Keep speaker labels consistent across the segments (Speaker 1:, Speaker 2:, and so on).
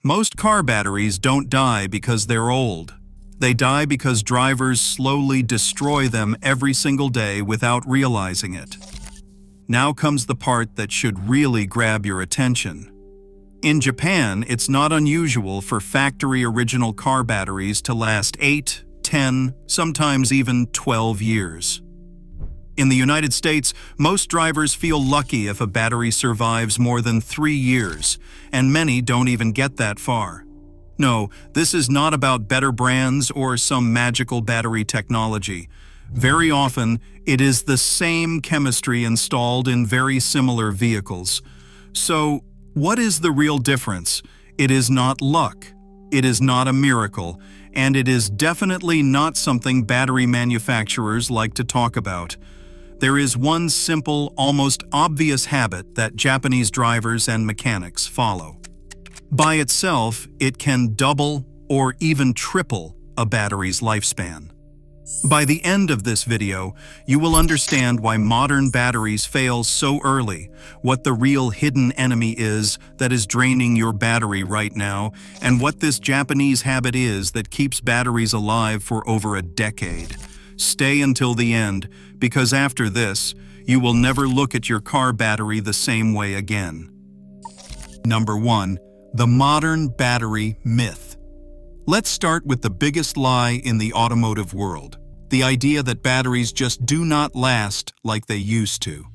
Speaker 1: Most car batteries don't die because they're old. They die because drivers slowly destroy them every single day without realizing it. Now comes the part that should really grab your attention. In Japan, it's not unusual for factory-original car batteries to last 8, 10, sometimes even 12 years. In the United States, most drivers feel lucky if a battery survives more than 3 years, and many don't even get that far. No, this is not about better brands or some magical battery technology. Very often, it is the same chemistry installed in very similar vehicles. So, what is the real difference? It is not luck. It is not a miracle, and it is definitely not something battery manufacturers like to talk about. There is one simple, almost obvious habit that Japanese drivers and mechanics follow. By itself, it can double or even triple a battery's lifespan. By the end of this video, you will understand why modern batteries fail so early, what the real hidden enemy is that is draining your battery right now, and what this Japanese habit is that keeps batteries alive for over a decade. Stay until the end, because after this, you will never look at your car battery the same way again. Number 1. The modern battery myth. Let's start with the biggest lie in the automotive world, the idea that batteries just do not last like they used to.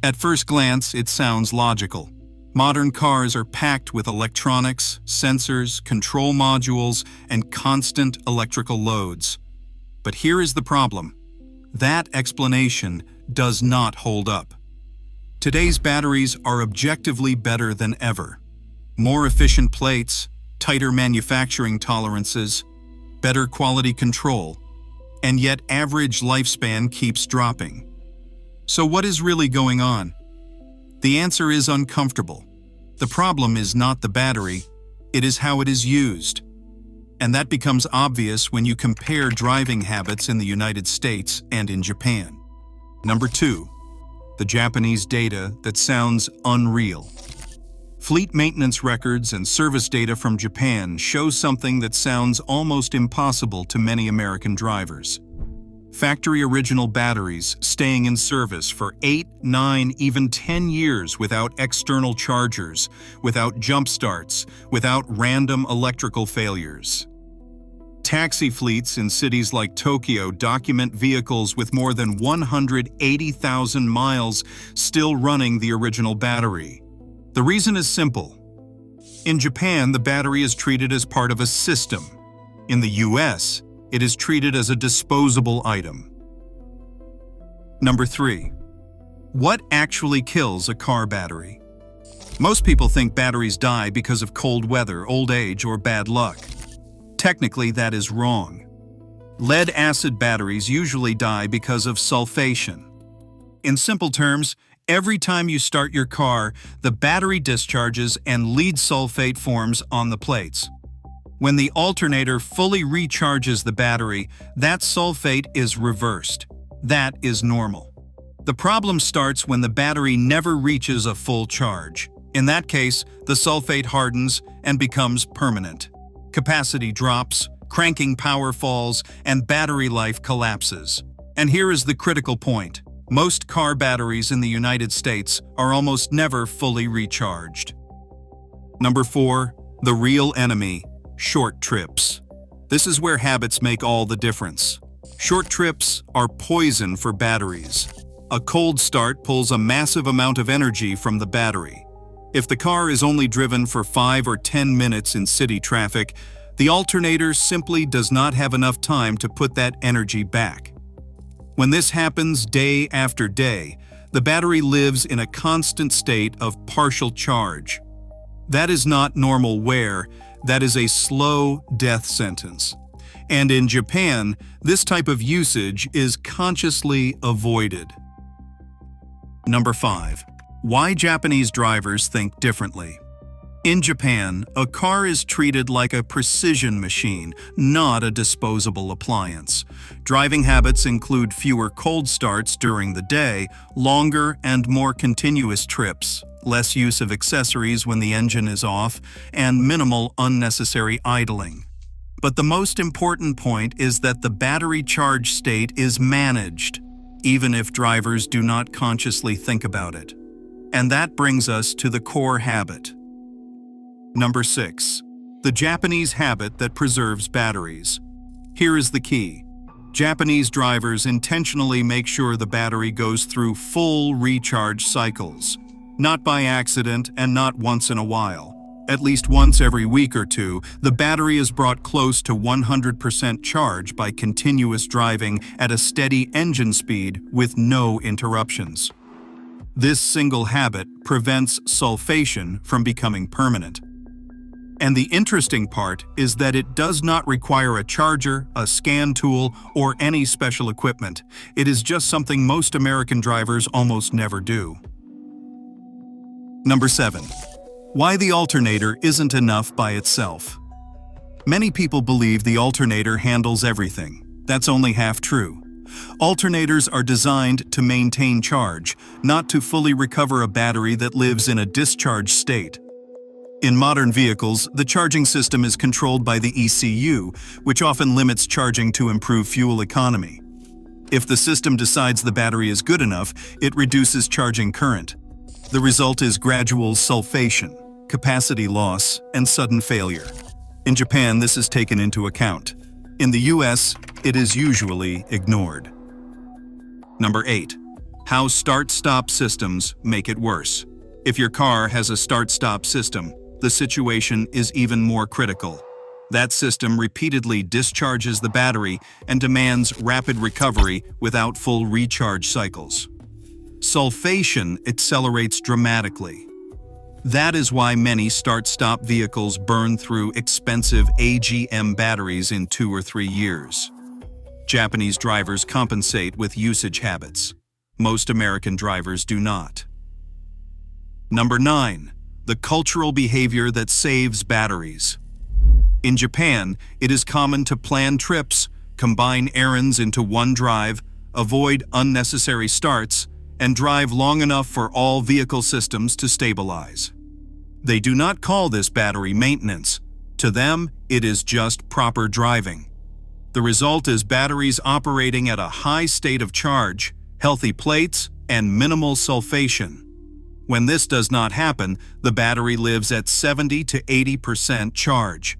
Speaker 1: At first glance, it sounds logical. Modern cars are packed with electronics, sensors, control modules, and constant electrical loads. But here is the problem. That explanation does not hold up. Today's batteries are objectively better than ever. More efficient plates, tighter manufacturing tolerances, better quality control, and yet average lifespan keeps dropping. So what is really going on? The answer is uncomfortable. The problem is not the battery, it is how it is used. And that becomes obvious when you compare driving habits in the United States and in Japan. Number 2. The Japanese data that sounds unreal. Fleet maintenance records and service data from Japan show something that sounds almost impossible to many American drivers. Factory-original batteries staying in service for 8, 9, even 10 years without external chargers, without jump starts, without random electrical failures. Taxi fleets in cities like Tokyo document vehicles with more than 180,000 miles still running the original battery. The reason is simple. In Japan, the battery is treated as part of a system. In the US, it is treated as a disposable item. Number 3. What actually kills a car battery? Most people think batteries die because of cold weather, old age, or bad luck. Technically, that is wrong. Lead-acid batteries usually die because of sulfation. In simple terms, every time you start your car, the battery discharges and lead sulfate forms on the plates. When the alternator fully recharges the battery, that sulfate is reversed. That is normal. The problem starts when the battery never reaches a full charge. In that case, the sulfate hardens and becomes permanent. Capacity drops, cranking power falls, and battery life collapses. And here is the critical point. Most car batteries in the United States are almost never fully recharged. Number 4. The real enemy. Short trips. This is where habits make all the difference. Short trips are poison for batteries. A cold start pulls a massive amount of energy from the battery. If the car is only driven for 5 or 10 minutes in city traffic, the alternator simply does not have enough time to put that energy back. When this happens day after day, the battery lives in a constant state of partial charge. That is not normal wear, that is a slow death sentence. And in Japan, this type of usage is consciously avoided. Number 5. Why Japanese drivers think differently. In Japan, a car is treated like a precision machine, not a disposable appliance. Driving habits include fewer cold starts during the day, longer and more continuous trips, less use of accessories when the engine is off, and minimal unnecessary idling. But the most important point is that the battery charge state is managed, even if drivers do not consciously think about it. And that brings us to the core habit. Number 6. The Japanese habit that preserves batteries. Here is the key. Japanese drivers intentionally make sure the battery goes through full recharge cycles. Not by accident and not once in a while. At least once every week or two, the battery is brought close to 100% charge by continuous driving at a steady engine speed with no interruptions. This single habit prevents sulfation from becoming permanent. And the interesting part is that it does not require a charger, a scan tool, or any special equipment. It is just something most American drivers almost never do. Number 7. Why the alternator isn't enough by itself. Many people believe the alternator handles everything. That's only half true. Alternators are designed to maintain charge, not to fully recover a battery that lives in a discharged state. In modern vehicles, the charging system is controlled by the ECU, which often limits charging to improve fuel economy. If the system decides the battery is good enough, it reduces charging current. The result is gradual sulfation, capacity loss, and sudden failure. In Japan, this is taken into account. In the US, it is usually ignored. Number 8. How start-stop systems make it worse. If your car has a start-stop system, the situation is even more critical. That system repeatedly discharges the battery and demands rapid recovery without full recharge cycles. Sulfation accelerates dramatically. That is why many start-stop vehicles burn through expensive AGM batteries in 2 or 3 years. Japanese drivers compensate with usage habits. Most American drivers do not. Number 9. The cultural behavior that saves batteries. In Japan, it is common to plan trips, combine errands into one drive, avoid unnecessary starts, and drive long enough for all vehicle systems to stabilize. They do not call this battery maintenance. To them, it is just proper driving. The result is batteries operating at a high state of charge, healthy plates, and minimal sulfation. When this does not happen, the battery lives at 70 to 80% charge.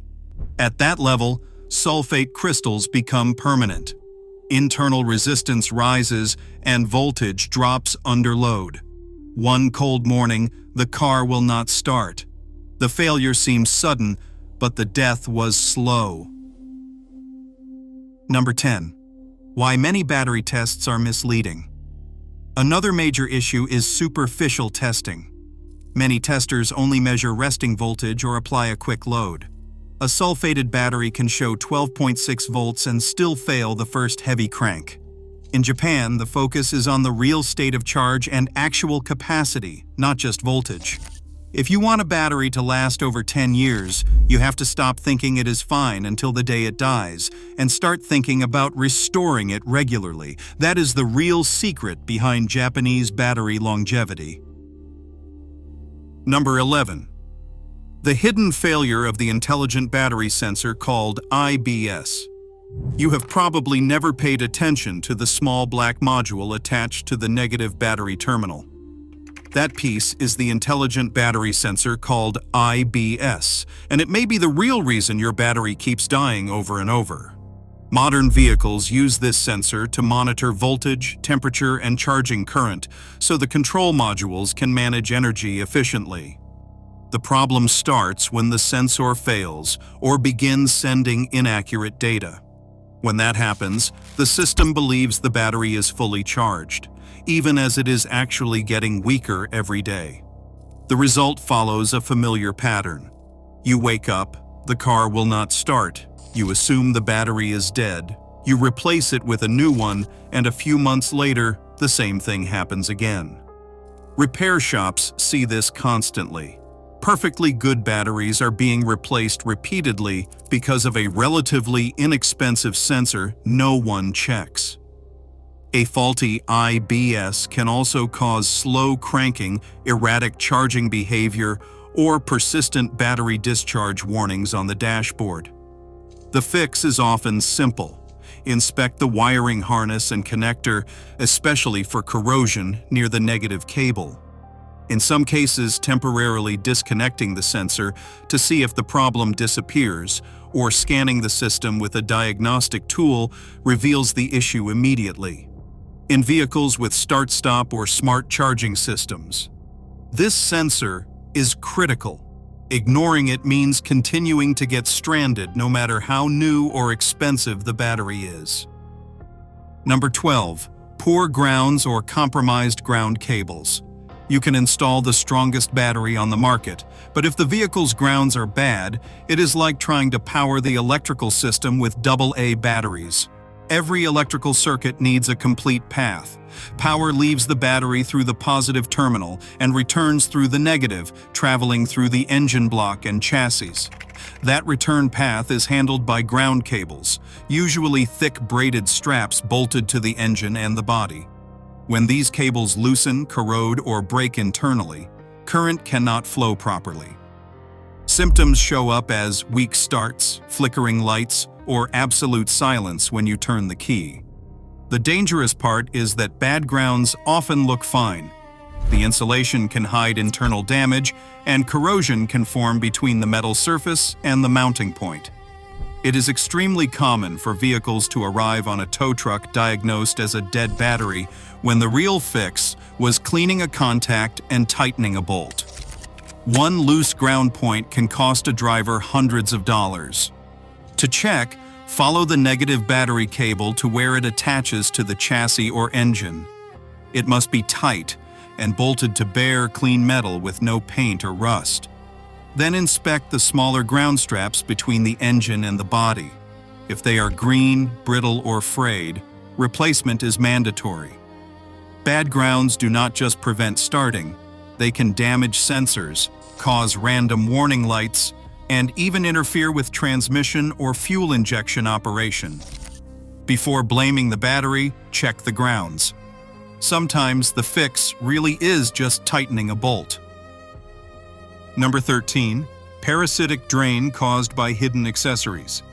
Speaker 1: At that level, sulfate crystals become permanent. Internal resistance rises and voltage drops under load. One cold morning, the car will not start. The failure seems sudden, but the death was slow. Number 10. Why many battery tests are misleading. Another major issue is superficial testing. Many testers only measure resting voltage or apply a quick load. A sulfated battery can show 12.6 volts and still fail the first heavy crank. In Japan, the focus is on the real state of charge and actual capacity, not just voltage. If you want a battery to last over 10 years, you have to stop thinking it is fine until the day it dies, and start thinking about restoring it regularly. That is the real secret behind Japanese battery longevity. Number 11. The hidden failure of the intelligent battery sensor called IBS. You have probably never paid attention to the small black module attached to the negative battery terminal. That piece is the intelligent battery sensor called IBS, and it may be the real reason your battery keeps dying over and over. Modern vehicles use this sensor to monitor voltage, temperature, and charging current, so the control modules can manage energy efficiently. The problem starts when the sensor fails or begins sending inaccurate data. When that happens, the system believes the battery is fully charged, even as it is actually getting weaker every day. The result follows a familiar pattern. You wake up, the car will not start, you assume the battery is dead, you replace it with a new one, and a few months later, the same thing happens again. Repair shops see this constantly. Perfectly good batteries are being replaced repeatedly because of a relatively inexpensive sensor no one checks. A faulty IBS can also cause slow cranking, erratic charging behavior, or persistent battery discharge warnings on the dashboard. The fix is often simple. Inspect the wiring harness and connector, especially for corrosion near the negative cable. In some cases, temporarily disconnecting the sensor to see if the problem disappears, or scanning the system with a diagnostic tool reveals the issue immediately. In vehicles with start-stop or smart charging systems, this sensor is critical. Ignoring it means continuing to get stranded no matter how new or expensive the battery is. Number 12. Poor grounds or compromised ground cables. You can install the strongest battery on the market, but if the vehicle's grounds are bad, it is like trying to power the electrical system with AA batteries. Every electrical circuit needs a complete path. Power leaves the battery through the positive terminal and returns through the negative, traveling through the engine block and chassis. That return path is handled by ground cables, usually thick braided straps bolted to the engine and the body. When these cables loosen, corrode, or break internally, current cannot flow properly. Symptoms show up as weak starts, flickering lights, or absolute silence when you turn the key. The dangerous part is that bad grounds often look fine. The insulation can hide internal damage, and corrosion can form between the metal surface and the mounting point. It is extremely common for vehicles to arrive on a tow truck diagnosed as a dead battery when the real fix was cleaning a contact and tightening a bolt. One loose ground point can cost a driver hundreds of dollars. To check, follow the negative battery cable to where it attaches to the chassis or engine. It must be tight and bolted to bare, clean metal with no paint or rust. Then inspect the smaller ground straps between the engine and the body. If they are green, brittle, or frayed, replacement is mandatory. Bad grounds do not just prevent starting, they can damage sensors, cause random warning lights, and even interfere with transmission or fuel injection operation. Before blaming the battery, check the grounds. Sometimes the fix really is just tightening a bolt. Number 13. Parasitic drain caused by hidden accessories.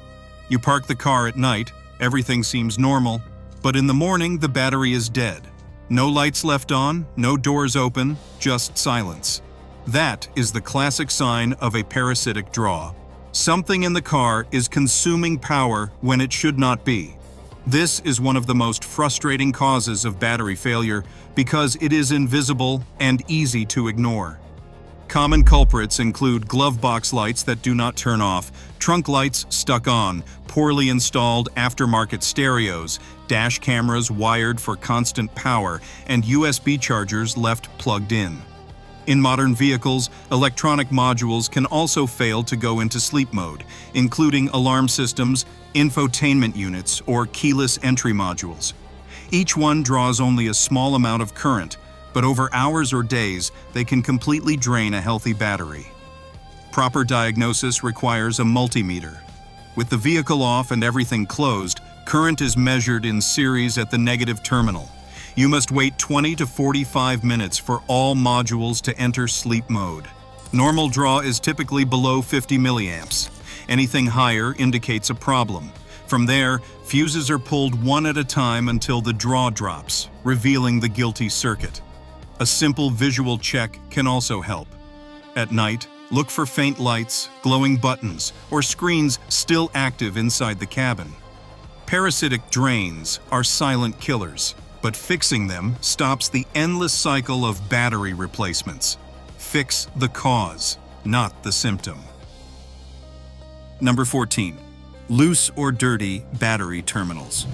Speaker 1: You park the car at night, everything seems normal, but in the morning the battery is dead. No lights left on, no doors open, just silence. That is the classic sign of a parasitic draw. Something in the car is consuming power when it should not be. This is one of the most frustrating causes of battery failure because it is invisible and easy to ignore. Common culprits include glove box lights that do not turn off, trunk lights stuck on, poorly installed aftermarket stereos, dash cameras wired for constant power, and USB chargers left plugged in. In modern vehicles, electronic modules can also fail to go into sleep mode, including alarm systems, infotainment units, or keyless entry modules. Each one draws only a small amount of current, but over hours or days, they can completely drain a healthy battery. Proper diagnosis requires a multimeter. With the vehicle off and everything closed, current is measured in series at the negative terminal. You must wait 20 to 45 minutes for all modules to enter sleep mode. Normal draw is typically below 50 milliamps. Anything higher indicates a problem. From there, fuses are pulled one at a time until the draw drops, revealing the guilty circuit. A simple visual check can also help. At night, look for faint lights, glowing buttons, or screens still active inside the cabin. Parasitic drains are silent killers, but fixing them stops the endless cycle of battery replacements. Fix the cause, not the symptom. Number 14. Loose or dirty battery terminals.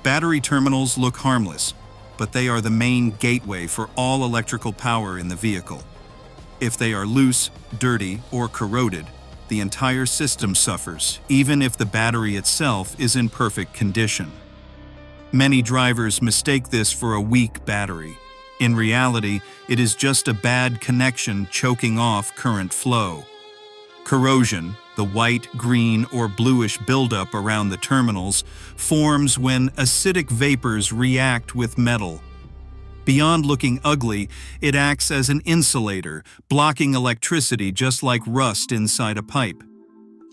Speaker 1: Battery terminals look harmless, but they are the main gateway for all electrical power in the vehicle. If they are loose, dirty, or corroded, the entire system suffers, even if the battery itself is in perfect condition. Many drivers mistake this for a weak battery. In reality, it is just a bad connection choking off current flow. Corrosion, The white, green, or bluish buildup around the terminals forms when acidic vapors react with metal. Beyond looking ugly, it acts as an insulator, blocking electricity just like rust inside a pipe.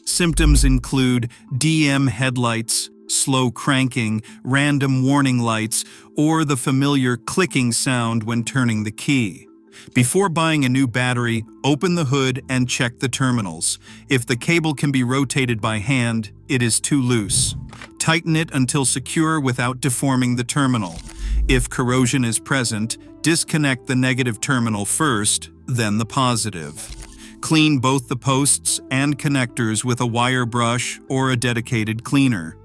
Speaker 1: Symptoms include DM headlights, slow cranking, random warning lights, or the familiar clicking sound when turning the key. Before buying a new battery, open the hood and check the terminals. If the cable can be rotated by hand, it is too loose. Tighten it until secure without deforming the terminal. If corrosion is present, disconnect the negative terminal first, then the positive. Clean both the posts and connectors with a wire brush or a dedicated cleaner.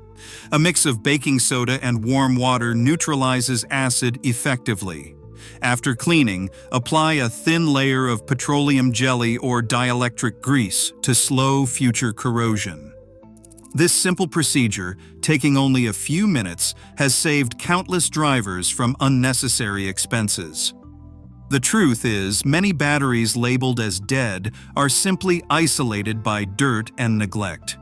Speaker 1: A mix of baking soda and warm water neutralizes acid effectively. After cleaning, apply a thin layer of petroleum jelly or dielectric grease to slow future corrosion. This simple procedure, taking only a few minutes, has saved countless drivers from unnecessary expenses. The truth is, many batteries labeled as dead are simply isolated by dirt and neglect.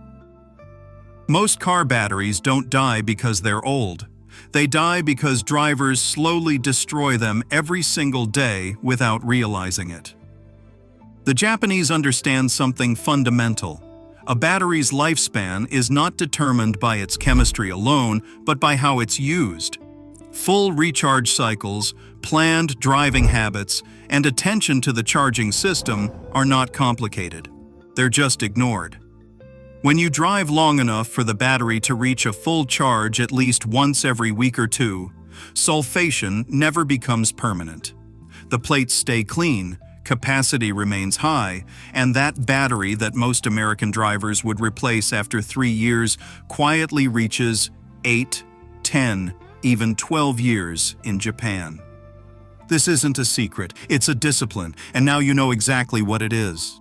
Speaker 1: Most car batteries don't die because they're old. They die because drivers slowly destroy them every single day without realizing it. The Japanese understand something fundamental. A battery's lifespan is not determined by its chemistry alone, but by how it's used. Full recharge cycles, planned driving habits, and attention to the charging system are not complicated. They're just ignored. When you drive long enough for the battery to reach a full charge at least once every week or two, sulfation never becomes permanent. The plates stay clean, capacity remains high, and that battery that most American drivers would replace after 3 years quietly reaches 8, 10, even 12 years in Japan. This isn't a secret, it's a discipline, and now you know exactly what it is.